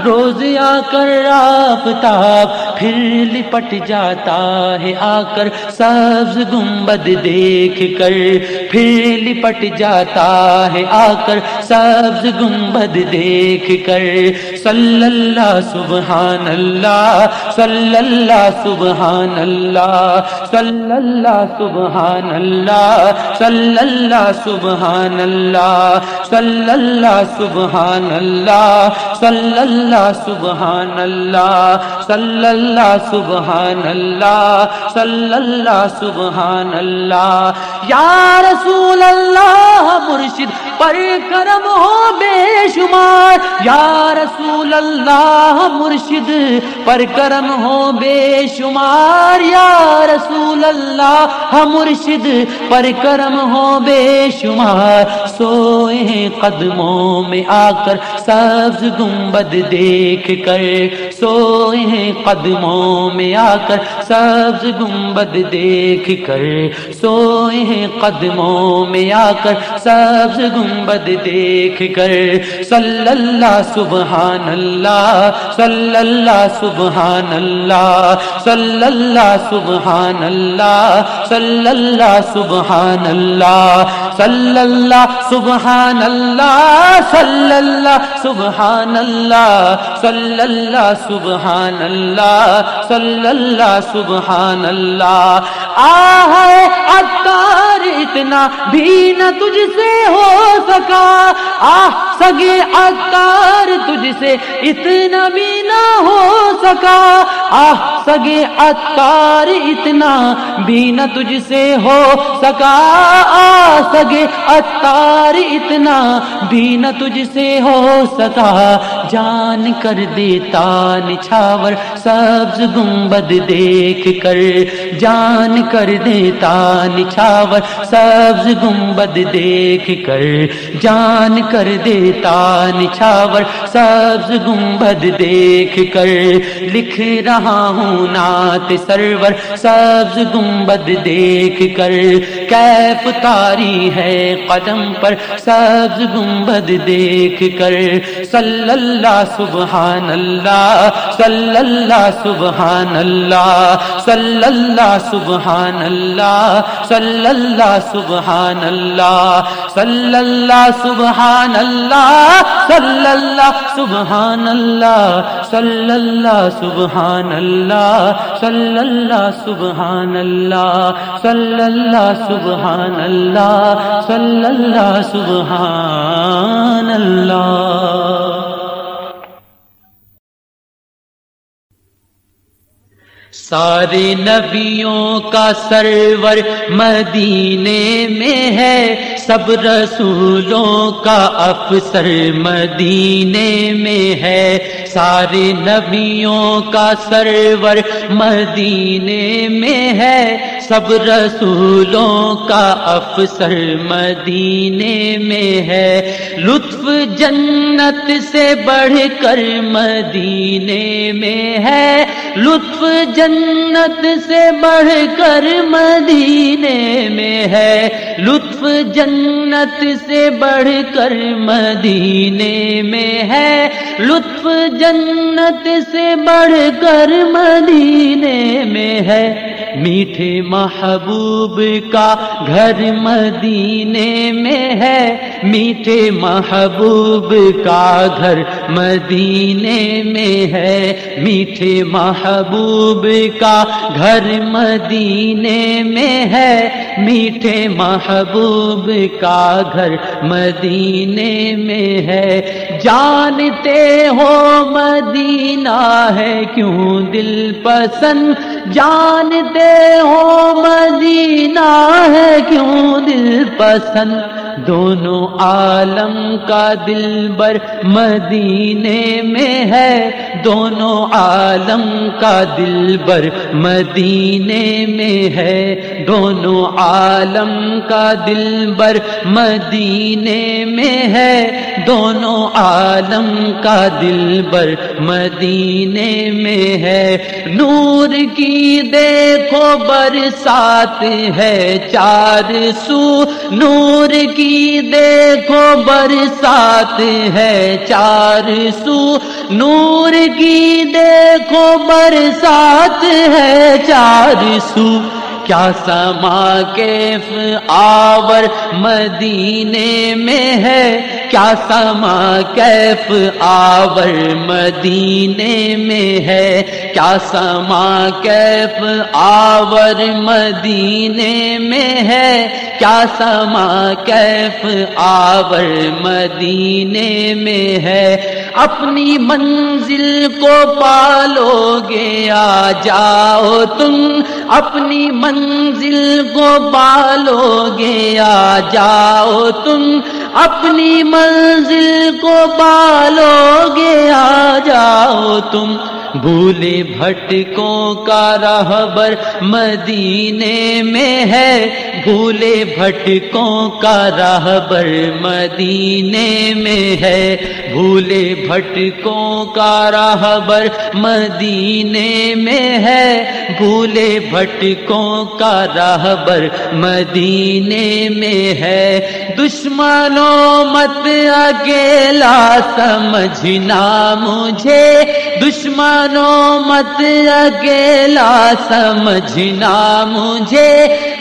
روز آ کر آفتاب، پھر لپٹ جاتا ہے آ کر سبز گنبد دیکھ کر، پھر لپٹ جاتا ہے آ کر سبز گنبد دیکھ کر، صلی اللہ سبحان اللہ، صلی اللہ سبحان اللہ، صلی اللہ سبحان اللہ، صلی اللہ سبحان اللہ، صلی اللہ سبحان اللہ، صلی اللہ سبحان اللہ، صلی اللہ سبحان اللہ، صلی اللہ سبحان اللہ۔ یا رسول اللہ مرشد پر کرم ہو بے شمار، یا رسول اللہ مرشد پر کرم ہو بے شمار، یا رسول اللہ مرشد پر کرم ہو بے شمار، سوئے ہیں قدموں میں آ کر سبز گنبد دیکھ کر، سوئے ہیں قدموں میں آ کر سبز گنبد دیکھ کر، سوئے ہیں قدموں میں آ کر سبز گنبد دیکھ کر، صلی اللہ سبحان اللہ، صلی اللہ سبحان اللہ، صلی اللہ سبحان اللہ، صلی اللہ سبحان اللہ، صلی اللہ سبحان اللہ، صلی اللہ سبحان اللہ، صلی اللہ سبحان اللہ، صلی اللہ سبحان اللہ۔ آہ عطار اتنا بھی نہ تجھ سے ہو سکا، آہ سگے عطار تجھ سے اتنا بھی نہ ہو سکا، آہ سگے عطار اتنا بھی نہ تجھ سے ہو سکا، آہ سگے عطار اتنا بھی نہ تجھ سے ہو سکا، جان کر دیتا نچھاور سبز گنبد دیکھ کر، جان کر دیتا نچھاور سبز گنبد دیکھ کر، جان کر دیتا نچھاور سبز گنبد دیکھ کر، لکھ رہا ہوں نعت سرور سبز گنبد دیکھ کر، کیف طاری ہے قدم پر سبز گنبد دیکھ کر، صلی اللہ سبحان اللہ، صلی اللہ سبحان اللہ، صلی اللہ سبحان اللہ، صلی اللہ سبحان اللہ، صلی اللہ سبحان اللہ، صلی اللہ سبحان اللہ، صلی اللہ سبحان اللہ، صلی اللہ سبحان اللہ، صلی اللہ سبحان اللہ، صلی اللہ سبحان اللہ۔ سارے نبیوں کا سرور مدینے میں ہے، سب رسولوں کا افسر مدینے میں ہے، سارے نبیوں کا سرور مدینے میں ہے، سب رسولوں کا افسر مدینے میں ہے، لطف جنت سے بڑھ کر مدینے میں ہے، لطف جنت سے بڑھ کر مدینے میں ہے، لطف جنت سے بڑھ کر مدینے میں ہے، لطف جنت سے بڑھ کر مدینے میں ہے، میٹھے محبوب کا گھر مدینے میں ہے، میٹھے محبوب کا گھر مدینے میں ہے، میٹھے محبوب کا گھر مدینے میں ہے، میٹھے محبوب کا گھر مدینے میں ہے۔ جانتے ہو مدینہ ہے کیوں دل پسند، جانتے ہو مدینہ ہے کیوں دل پسند، دونوں عالم کا دلبر مدینے میں ہے، دونوں عالم کا دلبر مدینے میں ہے، دونوں عالم کا دلبر مدینے میں ہے، دونوں عالم کا دلبر مدینے میں ہے۔ نور کی دیکھو برسات ہے چار سو، نور کی دیکھو برسات ہے چار سو، نور کی دیکھو برسات ہے چار سو، کیا سما کیف آور مدینے میں ہے، کیا سما کیف آور مدینے میں ہے، کیا سما کیف آور مدینے میں ہے، کیا سما کیف آور مدینے میں ہے۔ اپنی منزل کو پالو گے آ جاؤ تم، اپنی منزل کو پالو گے آ جاؤ تم، اپنی منزل کو پالو گے آ جاؤ تم، بھولے بھٹکوں کا رہبر مدینے میں ہے، بھولے بھٹکوں کا رہبر مدینے میں ہے، بھولے بھٹکوں کا رہبر مدینے میں ہے، بھولے بھٹکوں کا رہبر مدینے میں ہے۔ دشمنوں مت اکیلا سمجھنا مجھے، دشمنوں مت اکیلا سمجھنا مجھے،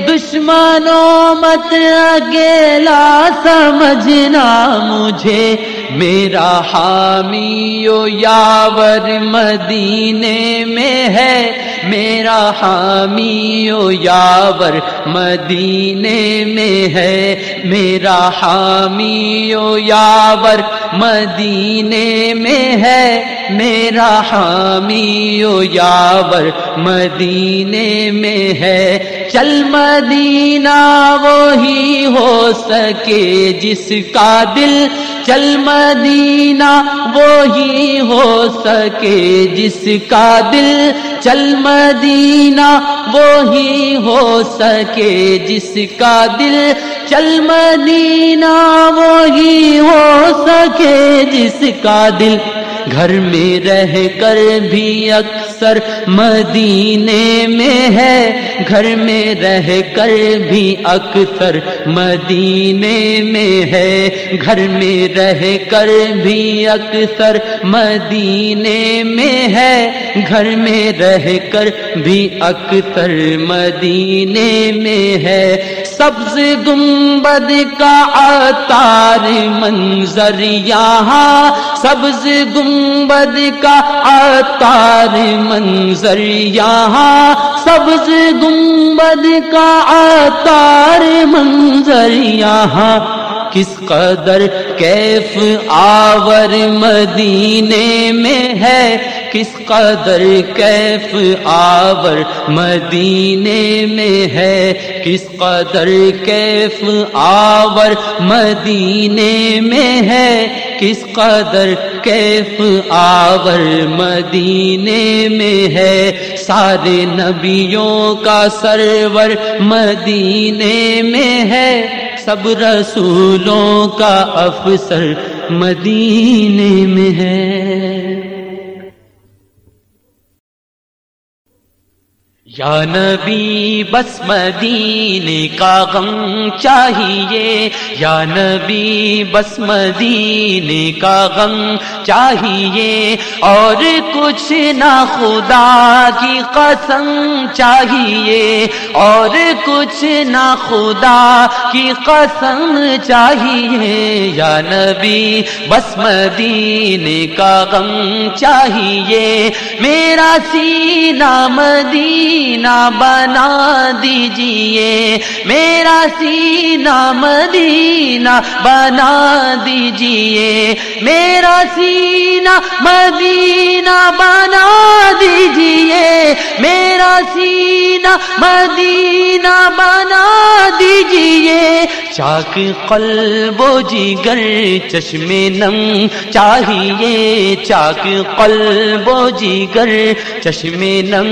دشمنوں مت اکیلا سمجھنا مجھے، میرا حامی و یاور مدینے میں ہے، میرا حامی و یاور مدینے میں ہے، میرا حامی و یاور مدینے میں ہے، میرا حامی و یاور مدینے میں ہے۔ چل مدینہ وہی ہو سکے جس کا دل، چل مدینہ وہی ہو سکے جس کا دل، چل مدینہ وہی ہو سکے جس کا دل، چل مدینہ وہی ہو سکے جس کا دل، گھر میں رہ کر بھی اکثر مدینے میں ہے، گھر میں رہ کر بھی اکثر مدینے میں ہے، گھر میں رہ کر بھی اکثر مدینے میں ہے، گھر میں رہ کر بھی اکثر مدینے میں ہے۔ سبز گنبد کا عطار منظر یہاں، سبز گنبد کا عطار منظر یہاں، سبز گنبد کا عطار منظر یہاں، کس قدر کیف آور مدینے میں ہے، کس قدر کیف آور مدینے میں ہے، کس قدر کیف آور مدینے میں ہے، کس قدر کیف آور مدینے میں ہے۔ سارے نبیوں کا سرور مدینے میں ہے، سب رسولوں کا افسر مدینے میں ہے۔ یا نبی بس مدینے کا غم چاہیے، یا نبی بس مدینے کا غم چاہیے، اور کچھ نہ خدا کی قسم چاہیے، اور کچھ نہ خدا کی قسم چاہیے، یا نبی بس مدینے کا غم چاہیے، میرا سینہ مدینہ بنا دیجئے، میرا سینہ مدینہ بنا دیجئے، میرا سینہ مدینہ بنا دیجئے، میرا سینہ مدینہ بنا دیجئے، چاک قلب و جگر چشم نم چاہیے، چاک قلب و جگر چشم نم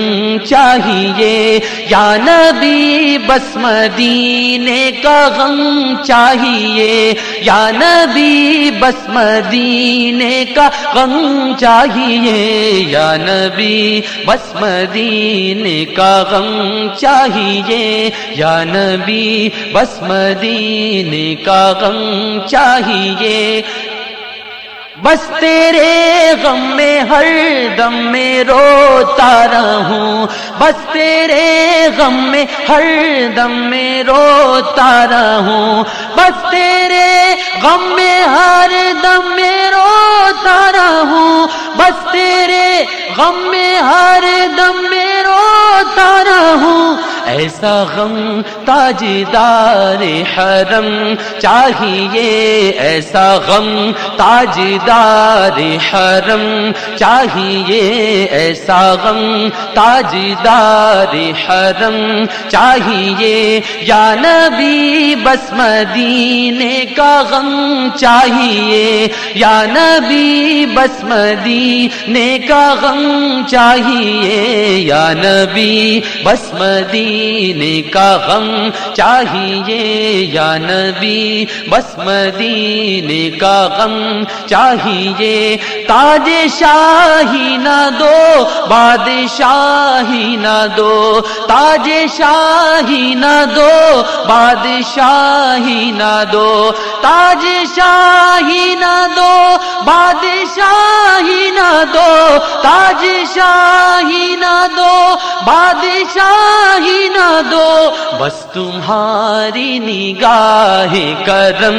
چاہیے، یا نبی بس مدینے کا غم چاہیے، یا نبی بس مدینے کا غم چاہیے، یا نبی بس مدینے کا غم چاہیے، یا نبی بس مدینے کا غم چاہیے، بس تیرے غم میں ہر دم میں روتا رہوں، بس تیرے غم میں ہر دم میں روتا رہوں، بس تیرے غم میں ہر دم میں روتا رہوں، بس تیرے غم میں ہر دم میں روتا رہوں، ایسا غم تاجدار حرم چاہیے، ایسا غم تاجدار حرم چاہیے، ایسا غم تاجدار حرم چاہیے، یا نبی بس مدینے کا غم چاہیے، یا نبی بس مدینے کا غم چاہیے، یا نبی بس مدینے کا غم چاہیے، یا نبی بس مدینے کا غم چاہیے، تاج شاہی نہ دو بادشاہی نہ دو، تاج شاہی نہ دو بادشاہی نہ دو، تاج شاہی نہ دو بادشاہی نہ دو، تاج شاہی نہ دو بادشاہی نہ دو، بس تمہاری نگاہ کرم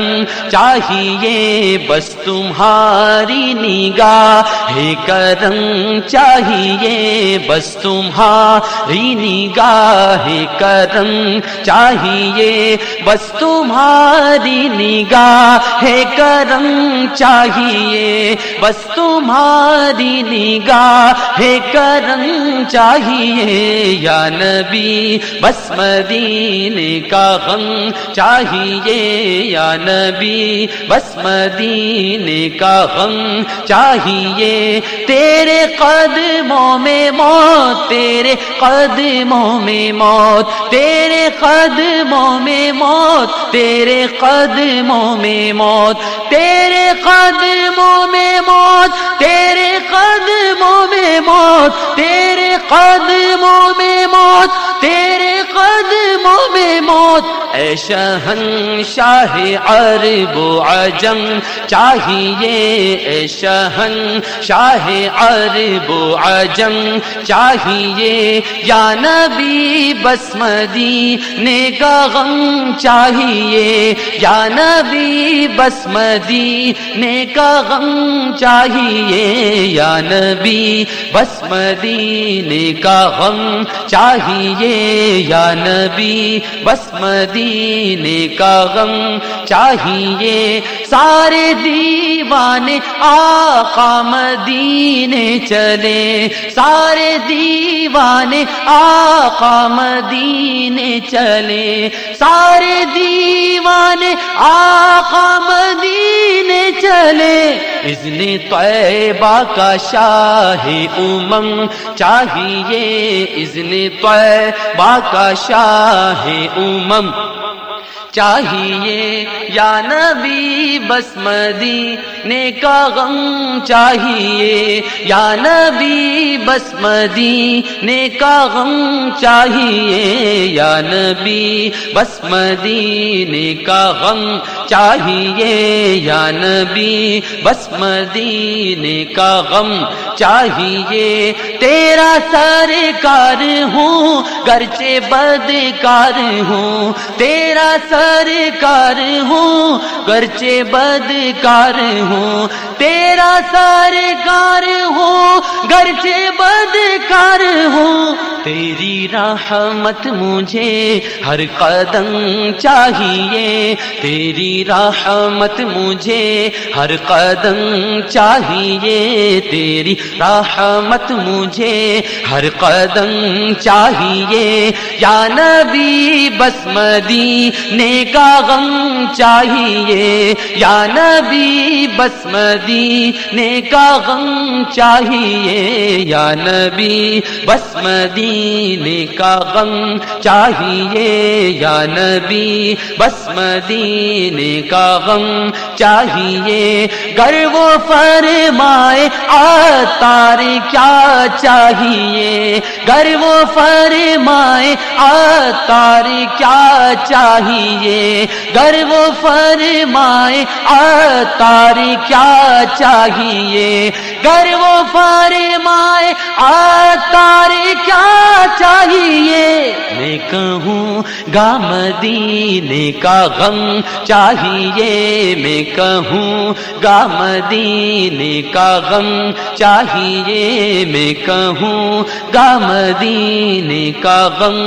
چاہیے، بس تمہاری نگاہ کرم چاہیے، بس تمہاری نگاہ کرم چاہیے، بس تمہاری نگاہ کرم چاہیے، بس تمہاری نگاہ کرم چاہیے، یا نبی بس مدینے کا غم چاہیے، یا نبی بس مدینے کا غم چاہیے، تیرے قدموں میں موت، تیرے قدموں میں موت، تیرے قدموں میں موت، تیرے قدموں میں موت، تیرے قدموں میں موت، تیرے قدموں میں موت، تیرے قدموں میں موت، تیرے قدموں میں موت، اے شہنشاہ عرب و عجم چاہیے، اے شہنشاہ عرب و عجم چاہیے، یا نبی بس مدینے کا غم چاہیے، یا نبی بس مدینے کا غم چاہیے، یا نبی بس مدینے کا غم چاہیے، یا نبی بس مدینے کا غم چاہیے، سارے دیوانے آقا مدینے چلے، سارے دیوانے آقا مدینے چلے، سارے دیوانے آقا مدینے چلے، اذن طیبہ کا شاہ امم چاہیے، اذن طیبہ کا شاہ امم چاہیے یا نبی بس مدینے کا غم چاہیے یا نبی بس مدینے کا غم چاہیے یا نبی بس مدینے کا غم چاہیے یا نبی بس مدینے کا غم چاہیے تیرا سرکار ہوں گرچہ بدکار ہوں تیرا سرکار ہوں گرچہ بدکار ہوں تیرا سرکار ہوں گرچہ بدکار ہوں تیری رحمت مجھے ہر قدم چاہیے تیری رحمت مجھے ہر قدم چاہیے تیری رحمت مجھے ہر قدم چاہیے یا نبی بس مدینے کا غم چاہیے یا نبی بس مدینے کا غم چاہیے یا نبی بس مدینے کا غم چاہیے یا نبی بس مدینے کا غم چاہیے گر وہ فرمائے عطار کیا چاہیے گر وہ فرمائے عطار کیا چاہیے گر وہ فرمائے عطار کیا چاہیے گر وہ فرمائے عطار کیا چاہیے میں کہوں گا مدینے کا غم چاہیے میں کہوں گا مدینے کا غم چاہیے میں کہوں گا مدینے کا غم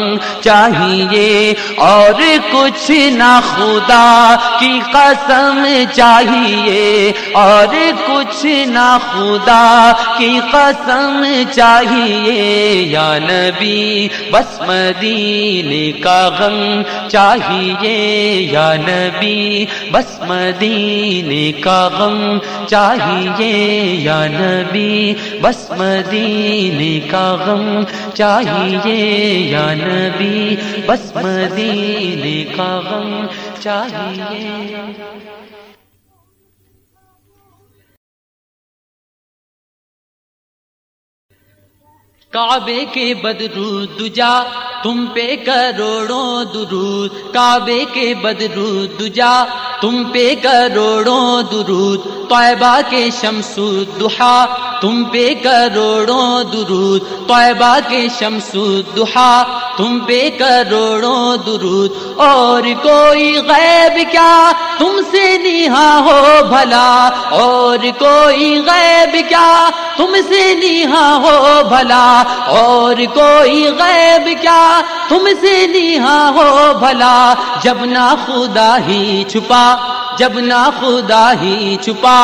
چاہیے اور کچھ نہ خدا کی قسم چاہیے اور کچھ نہ خدا کی قسم چاہیے یا نبی بس مدینے کا غم چاہیے یا نبی بس مدینے کا غم چاہیے یا نبی بس مدینے کا غم چاہیے یا نبی بس مدینے کا غم چاہیے کعبے کے بدرود دجا تم پہ کروڑوں درود کعبے کے بدرود دجا تم پہ کروڑوں درود طیبہ کے شمس الضحیٰ تم پہ کروڑوں درود طیبہ کے شمس الضحیٰ تم پہ کروڑوں درود اور کوئی غیب کیا تم سے نیہا ہو بھلا اور کوئی غیب کیا تم سے نیہا ہو بھلا اور کوئی غیب کیا تم سے نیہا ہو بھلا جب نہ خدا ہی چھپا جب نہ خدا ہی چھپا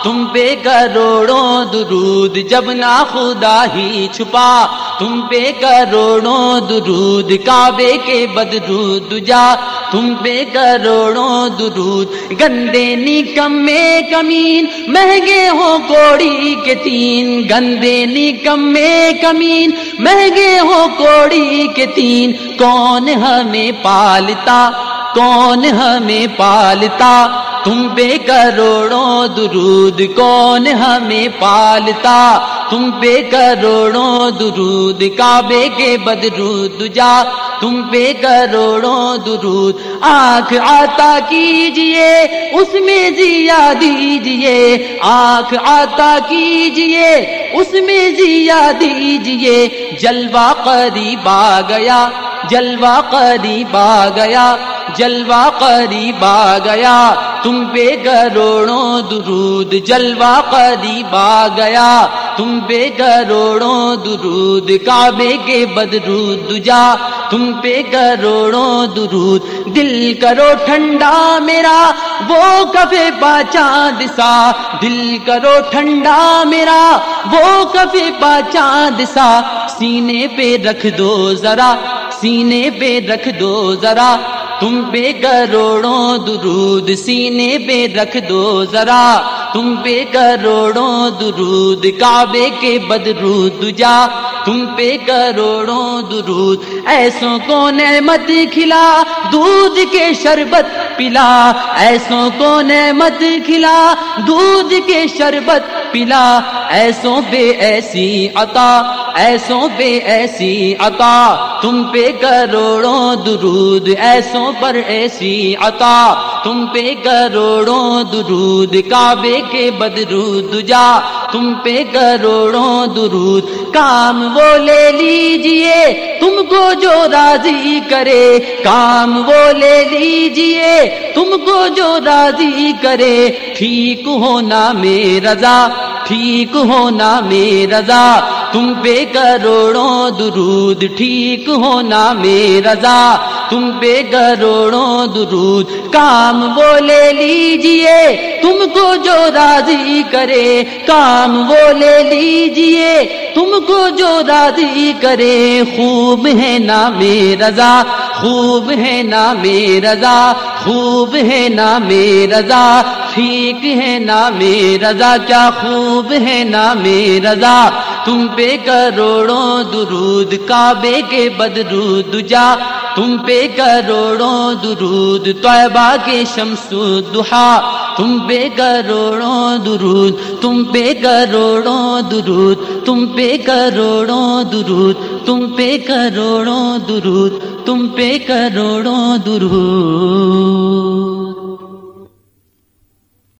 تم پہ کروڑوں درود جب نہ خدا ہی چھپا تم پہ کروڑوں درود کعبے کے بدرود دجا تم پہ کروڑوں درود گندے نکمے کمین مہنگے ہو کوڑی کے تین گندے نکمے کمین مہنگے ہو کوڑی کے تین کون ہمیں پالتا کون ہمیں پالتا تم پہ کروڑوں درود کون ہمیں پالتا تم پہ کروڑوں درود کعبے کے بدرود دجا تم پہ کروڑوں درود آنکھ عطا کیجئے اس میں ضیا دیجئے آنکھ عطا کیجئے اس میں ضیا دیجئے جلوہ قریب آ گیا جلوہ قریب آ گیا جلوہ قریب آ گیا تم پہ کروڑوں درود جلوہ قریب آ گیا تم پہ کروڑوں درود کعبے کے بدرود دجا تم پہ کروڑوں درود دل کرو ٹھنڈا میرا وہ کفے پا چاند سا دل کرو ٹھنڈا میرا وہ کفے پا چاند سا سینے پہ رکھ دو ذرا سینے پہ رکھ دو ذرا تم پہ کروڑوں درود سینے پہ رکھ دو ذرا، تم پہ کروڑوں درود کعبے کے بدرود جا، تم پہ کروڑوں درود ایسوں کو نعمت کھلا، دودھ کے شربت پلا، ایسوں کو نعمت کھلا، دودھ کے شربت پلا، ایسوں پہ ایسی عطا، ایسوں پہ ایسی عطا، تم پہ کروڑوں درود ایسوں پر ایسی عطا، تم پہ کروڑوں درود کعبے کے بدرود جا، تم پہ کروڑوں درود، کام وہ لے لیجئے تم کو جو راضی کرے، کام وہ لے لیجئے تم کو جو راضی کرے، ٹھیک ہونا میں رضا، ٹھیک ہونا میں رضا، تم پہ کروڑوں درود ٹھیک ہونا میں رضا، تم پہ کروڑوں درود، کام وہ لے لیجئے تم کو جو راضی کرے، کام وہ لے لیجئے تم کو جو راضی کرے، خوب ہے نام رضا، خوب ہے نام رضا، خوب ہے نام رضا، ٹھیک ہے نام رضا، کیا خوب ہے نام رضا، تم پہ کروڑوں درود کعبے کے بدرود جا، تم پہ کروڑوں درود طیبہ کے شمس الضحیٰ، تم پہ کروڑوں درود، تم پہ کروڑوں درود، تم پہ کروڑوں درود، تم پہ کروڑوں درود، تم پہ کروڑوں درود۔